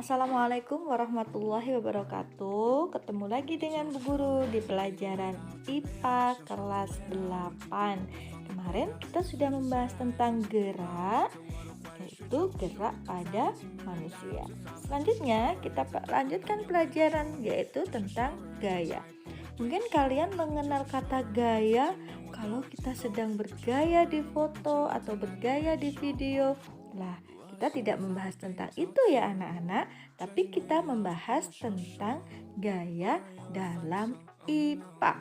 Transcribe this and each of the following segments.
Assalamualaikum warahmatullahi wabarakatuh. Ketemu lagi dengan Bu Guru di pelajaran IPA kelas 8. Kemarin kita sudah membahas tentang gerak, yaitu gerak pada manusia. Selanjutnya kita lanjutkan pelajaran yaitu tentang gaya. Mungkin kalian mengenal kata gaya kalau kita sedang bergaya di foto atau bergaya di video. Lah, kita tidak membahas tentang itu ya anak-anak, tapi kita membahas tentang gaya dalam IPA.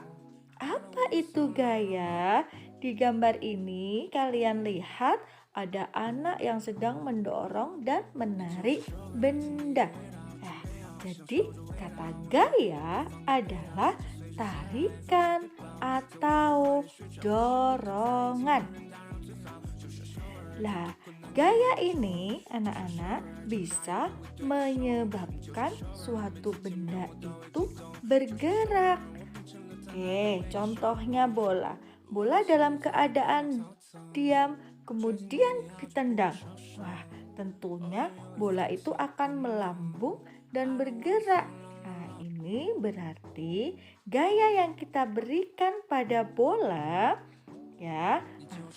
Apa itu gaya? Di gambar ini kalian lihat ada anak yang sedang mendorong dan menarik benda. Jadi kata gaya adalah tarikan atau dorongan. Lah, gaya ini anak-anak bisa menyebabkan suatu benda itu bergerak. Oke, contohnya bola. Bola dalam keadaan diam kemudian ditendang. Wah, tentunya bola itu akan melambung dan bergerak. Nah, ini berarti gaya yang kita berikan pada bola ya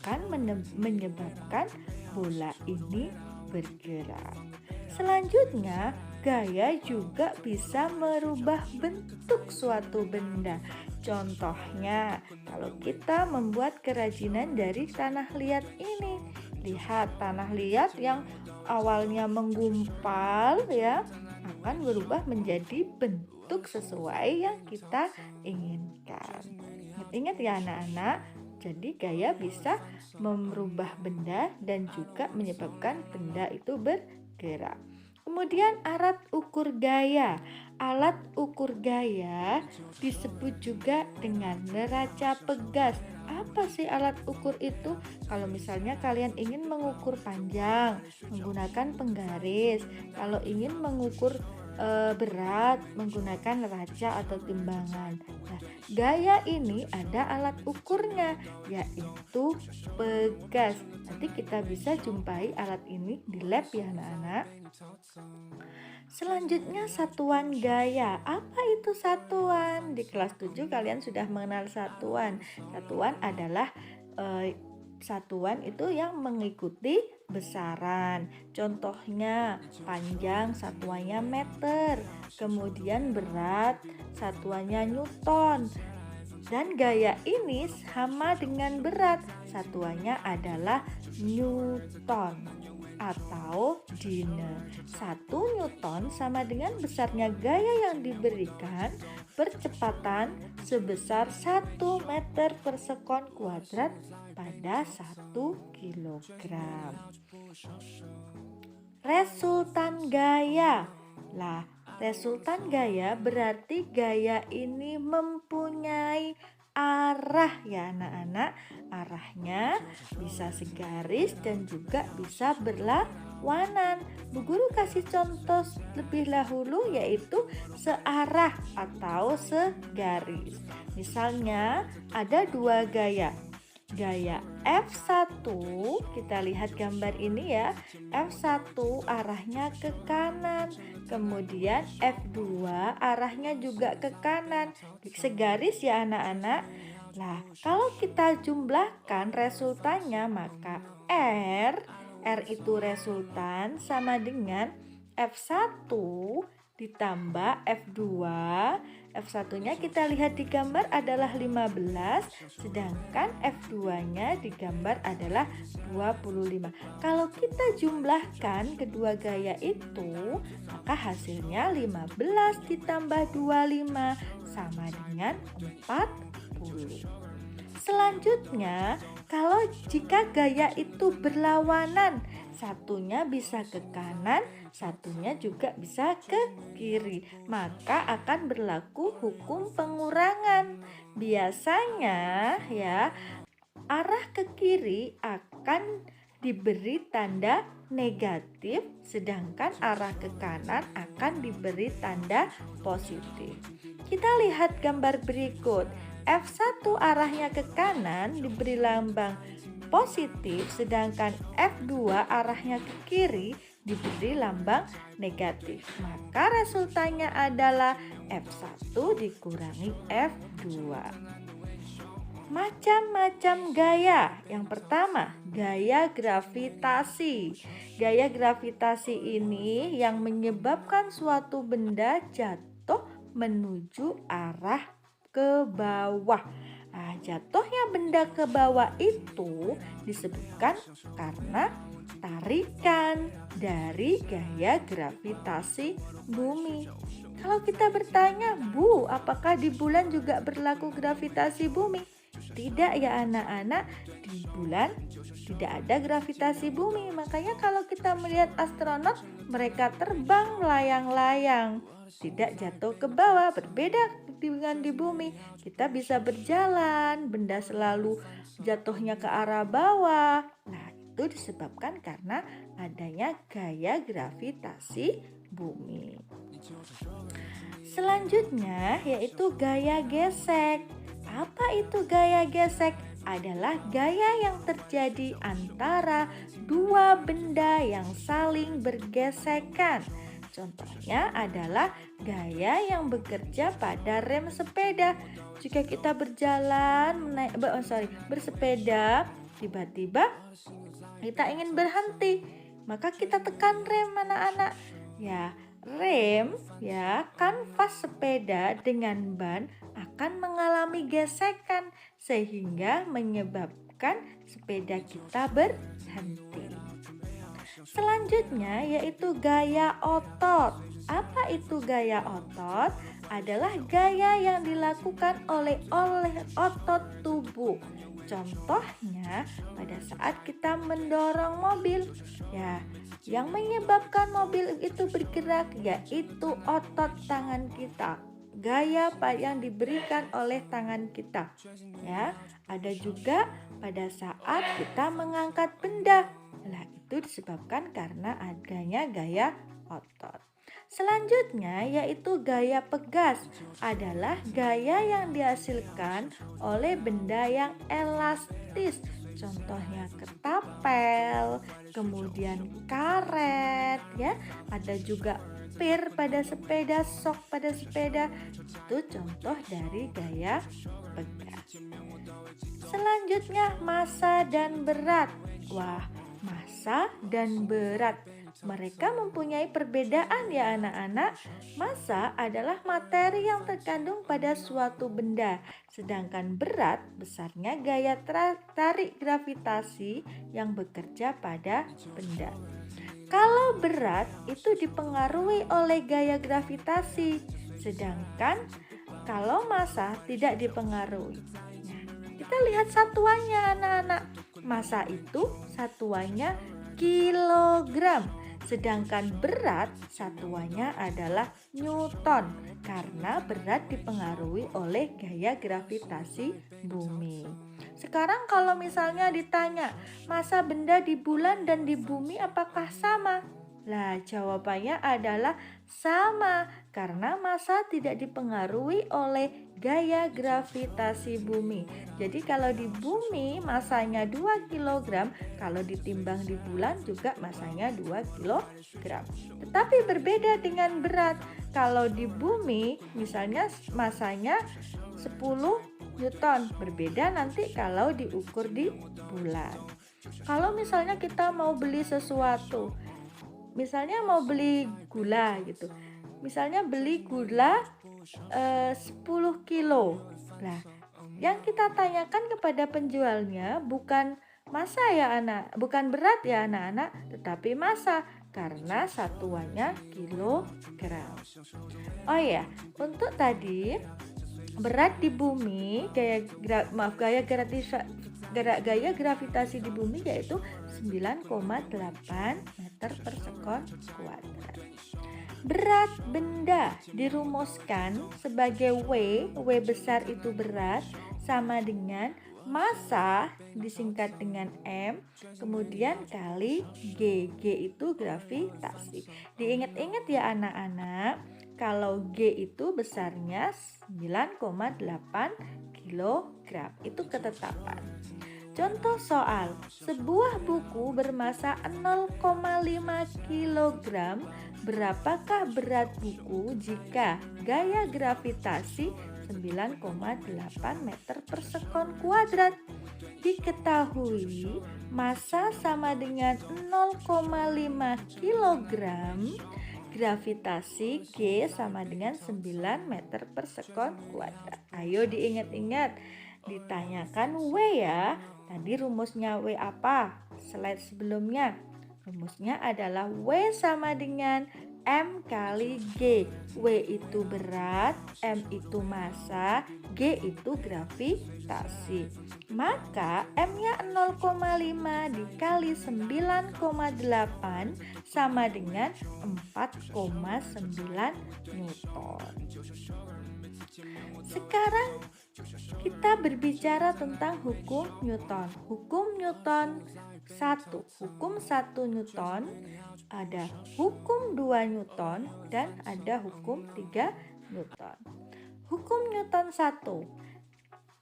akan menyebabkan bola ini bergerak. Selanjutnya, gaya juga bisa merubah bentuk suatu benda. Contohnya, kalau kita membuat kerajinan dari tanah liat ini. Lihat, tanah liat yang awalnya menggumpal ya akan berubah menjadi bentuk sesuai yang kita inginkan. Ingat ya anak-anak, jadi gaya bisa merubah benda dan juga menyebabkan benda itu bergerak. Kemudian alat ukur gaya. Alat ukur gaya disebut juga dengan neraca pegas. Apa sih alat ukur itu? Kalau misalnya kalian ingin mengukur panjang, menggunakan penggaris. Kalau ingin mengukur berat, menggunakan neraca atau timbangan. Nah, gaya ini ada alat ukurnya, yaitu pegas. Nanti kita bisa jumpai alat ini di lab ya anak-anak. Selanjutnya satuan gaya. Apa itu satuan? Di kelas 7 kalian sudah mengenal satuan. Satuan adalah satuan itu yang mengikuti besaran. Contohnya panjang satuannya meter, kemudian berat satuannya newton. Dan gaya ini sama dengan berat, satuannya adalah newton atau Dine. 1 newton sama dengan besarnya gaya yang diberikan percepatan sebesar 1 meter per sekon kuadrat pada 1 kilogram. Resultan gaya. Lah, resultan gaya berarti gaya ini mempunyai arah ya anak-anak. Arahnya bisa segaris dan juga bisa berlawanan. Bu Guru kasih contoh lebih dahulu yaitu searah atau segaris. Misalnya ada 2 gaya. Gaya F1, kita lihat gambar ini ya. F1 arahnya ke kanan, kemudian F2 arahnya juga ke kanan. Segaris ya anak-anak. Nah, kalau kita jumlahkan resultannya maka R itu resultan sama dengan F1 ditambah F2. F1-nya kita lihat di gambar adalah 15, sedangkan F2-nya di gambar adalah 25. Kalau kita jumlahkan kedua gaya itu, maka hasilnya 15 ditambah 25 sama dengan 40. Selanjutnya, kalau jika gaya itu berlawanan, satunya bisa ke kanan, satunya juga bisa ke kiri, maka akan berlaku hukum pengurangan. Biasanya ya, arah ke kiri akan diberi tanda negatif, sedangkan arah ke kanan akan diberi tanda positif. Kita lihat gambar berikut. F1 arahnya ke kanan diberi lambang positif, sedangkan F2 arahnya ke kiri diberi lambang negatif. Maka resultannya adalah F1 dikurangi F2. Macam-macam gaya. Yang pertama, gaya gravitasi. Gaya gravitasi ini yang menyebabkan suatu benda jatuh menuju arah ke bawah. Nah, jatuhnya benda ke bawah itu disebutkan karena tarikan dari gaya gravitasi bumi. Kalau kita bertanya, Bu, apakah di bulan juga berlaku gravitasi bumi? Tidak ya anak-anak, di bulan tidak ada gravitasi bumi. Makanya kalau kita melihat astronot, mereka terbang melayang-layang, tidak jatuh ke bawah. Berbeda dengan di bumi, kita bisa berjalan, benda selalu jatuhnya ke arah bawah. Nah, itu disebabkan karena adanya gaya gravitasi bumi. Selanjutnya yaitu gaya gesek. Apa itu gaya gesek? Adalah gaya yang terjadi antara dua benda yang saling bergesekan. Contohnya adalah gaya yang bekerja pada rem sepeda. Jika kita bersepeda, tiba-tiba kita ingin berhenti, maka kita tekan rem anak-anak. Ya, rem kanvas sepeda dengan ban akan mengalami gesekan sehingga menyebabkan sepeda kita berhenti. Selanjutnya yaitu gaya otot. Apa itu gaya otot? Adalah gaya yang dilakukan oleh otot tubuh. Contohnya pada saat kita mendorong mobil, yang menyebabkan mobil itu bergerak yaitu otot tangan kita. Gaya yang diberikan oleh tangan kita. Ada juga pada saat kita mengangkat benda. Itu disebabkan karena adanya gaya otot. Selanjutnya yaitu gaya pegas. Adalah gaya yang dihasilkan oleh benda yang elastis. Contohnya ketapel, kemudian karet, ada juga pir pada sepeda, sok pada sepeda. Itu contoh dari gaya pegas. Selanjutnya massa dan berat. Massa dan berat, mereka mempunyai perbedaan ya anak-anak. Massa adalah materi yang terkandung pada suatu benda, sedangkan berat besarnya gaya tarik gravitasi yang bekerja pada benda. Kalau berat itu dipengaruhi oleh gaya gravitasi, sedangkan kalau massa tidak dipengaruhi. Kita lihat satuannya anak-anak. Massa itu satuannya kilogram, sedangkan berat satuannya adalah newton karena berat dipengaruhi oleh gaya gravitasi bumi. Sekarang kalau misalnya ditanya, massa benda di bulan dan di bumi apakah sama? Jawabannya adalah sama karena massa tidak dipengaruhi oleh gaya gravitasi bumi. Jadi kalau di bumi massanya 2 kg, kalau ditimbang di bulan juga massanya 2 kg. Tetapi berbeda dengan berat. Kalau di bumi misalnya massanya 10 Newton, berbeda nanti kalau diukur di bulan. Kalau misalnya kita mau beli sesuatu, misalnya mau beli gula gitu. Misalnya beli gula 10 kilo. Yang kita tanyakan kepada penjualnya bukan massa ya anak, bukan berat ya anak-anak, tetapi massa karena satuannya kilogram. Untuk tadi berat di bumi, gaya gravitasi di bumi yaitu 9,8 meter per sekon kuadrat. Berat benda dirumuskan sebagai W besar itu berat sama dengan massa disingkat dengan M, kemudian kali G itu gravitasi. Diingat-ingat ya anak-anak, kalau G itu besarnya 9,8 kg, itu ketetapan. Contoh soal, sebuah buku bermassa 0,5 kg kilogram, berapakah berat buku jika gaya gravitasi 9,8 meter per sekon kuadrat? Diketahui massa sama dengan 0,5 kilogram, gravitasi G sama dengan 9 meter per sekon kuadrat. Ayo diingat-ingat, ditanyakan W ya. Tadi rumusnya W apa? Slide sebelumnya. Rumusnya adalah W sama dengan M kali G. W itu berat, M itu massa, G itu gravitasi. Maka M-nya 0,5 dikali 9,8 sama dengan 4,9 Newton. Sekarang kita berbicara tentang hukum Newton. Hukum Newton 1. Hukum 1 Newton, ada hukum 2 Newton, dan ada hukum 3 Newton. Hukum Newton 1.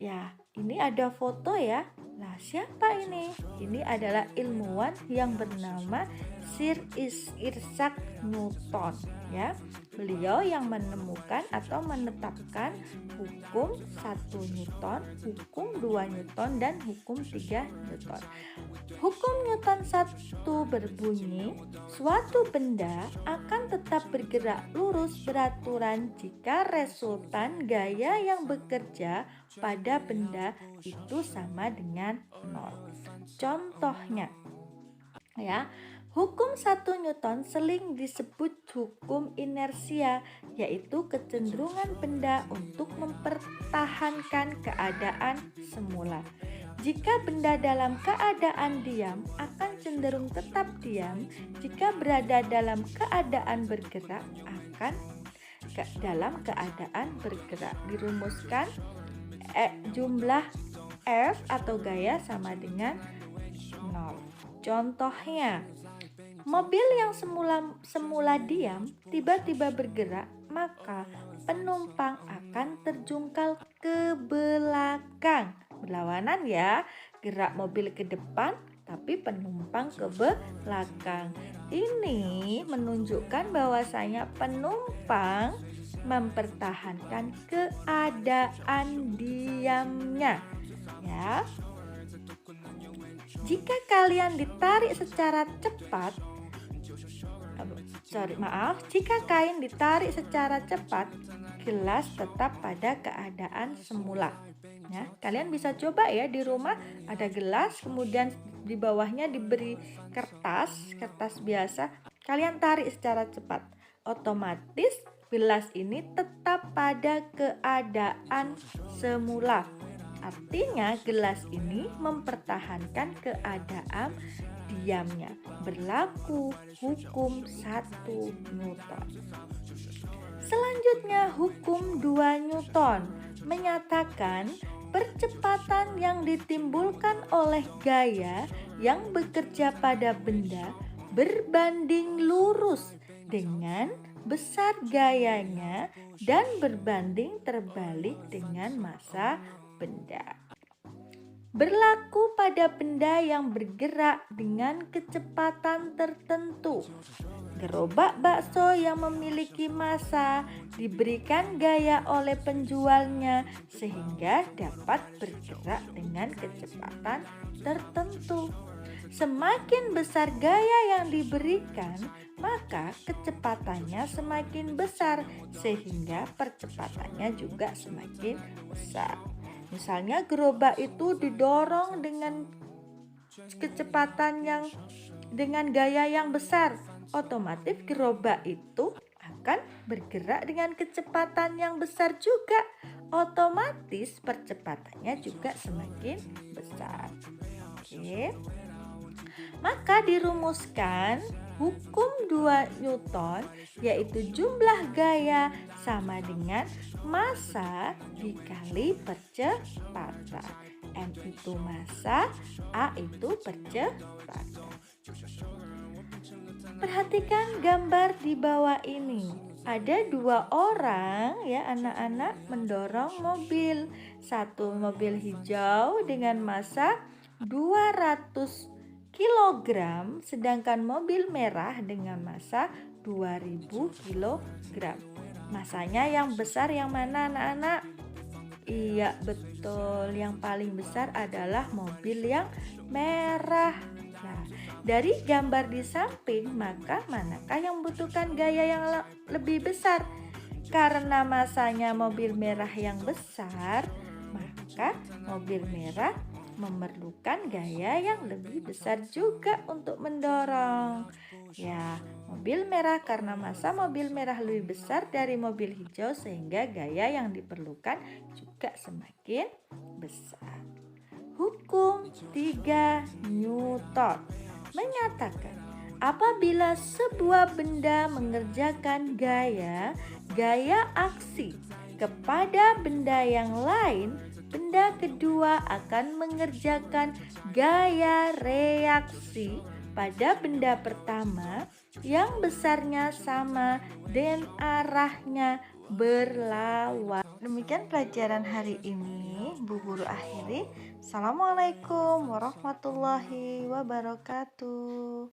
Ya, ini ada foto ya. Nah, siapa ini? Ini adalah ilmuwan yang bernama Sir Isaac Newton ya. Beliau yang menemukan atau menetapkan hukum 1 Newton, hukum 2 Newton, dan hukum 3 Newton. Hukum Newton 1 berbunyi, suatu benda akan tetap bergerak lurus beraturan jika resultan gaya yang bekerja pada benda itu sama dengan 0. Contohnya ya, hukum 1 Newton sering disebut hukum inersia, yaitu kecenderungan benda untuk mempertahankan keadaan semula. Jika benda dalam keadaan diam akan cenderung tetap diam, jika berada dalam keadaan bergerak akan dalam keadaan bergerak. Dirumuskan jumlah F atau gaya sama dengan 0. Contohnya, mobil yang semula diam tiba-tiba bergerak, maka penumpang akan terjungkal ke belakang. Berlawanan ya, gerak mobil ke depan tapi penumpang ke belakang. Ini menunjukkan bahwasanya penumpang mempertahankan keadaan diamnya ya. Jika kalian ditarik secara cepat, jika kain ditarik secara cepat, gelas tetap pada keadaan semula. Ya, kalian bisa coba ya di rumah, ada gelas, kemudian di bawahnya diberi kertas biasa. Kalian tarik secara cepat, otomatis gelas ini tetap pada keadaan semula. Artinya gelas ini mempertahankan keadaan diamnya. Berlaku hukum 1 Newton. Selanjutnya hukum 2 Newton menyatakan percepatan yang ditimbulkan oleh gaya yang bekerja pada benda berbanding lurus dengan besar gayanya dan berbanding terbalik dengan massa benda. Berlaku pada benda yang bergerak dengan kecepatan tertentu. Gerobak bakso yang memiliki massa diberikan gaya oleh penjualnya sehingga dapat bergerak dengan kecepatan tertentu. Semakin besar gaya yang diberikan, maka kecepatannya semakin besar sehingga percepatannya juga semakin besar. Misalnya gerobak itu didorong dengan kecepatan dengan gaya yang besar, otomatis gerobak itu akan bergerak dengan kecepatan yang besar juga. Otomatis percepatannya juga semakin besar. Oke. Maka dirumuskan hukum 2 Newton, yaitu jumlah gaya sama dengan massa dikali percepatan. M itu massa, A itu percepatan. Perhatikan gambar di bawah ini. Ada 2 orang ya anak-anak mendorong mobil. Satu mobil hijau dengan massa 200 kilogram, sedangkan mobil merah dengan massa 2000 kilogram. Masanya yang besar yang mana anak-anak? Iya, betul. Yang paling besar adalah mobil yang merah. Nah, dari gambar di samping, maka manakah yang membutuhkan gaya yang lebih besar? Karena masanya mobil merah yang besar, maka mobil merah memerlukan gaya yang lebih besar juga untuk mendorong. Ya, mobil merah karena massa mobil merah lebih besar dari mobil hijau sehingga gaya yang diperlukan juga semakin besar. Hukum 3 Newton menyatakan apabila sebuah benda mengerjakan gaya aksi kepada benda yang lain, benda kedua akan mengerjakan gaya reaksi pada benda pertama yang besarnya sama dan arahnya berlawan. Demikian pelajaran hari ini, Bu Guru akhiri. Assalamualaikum warahmatullahi wabarakatuh.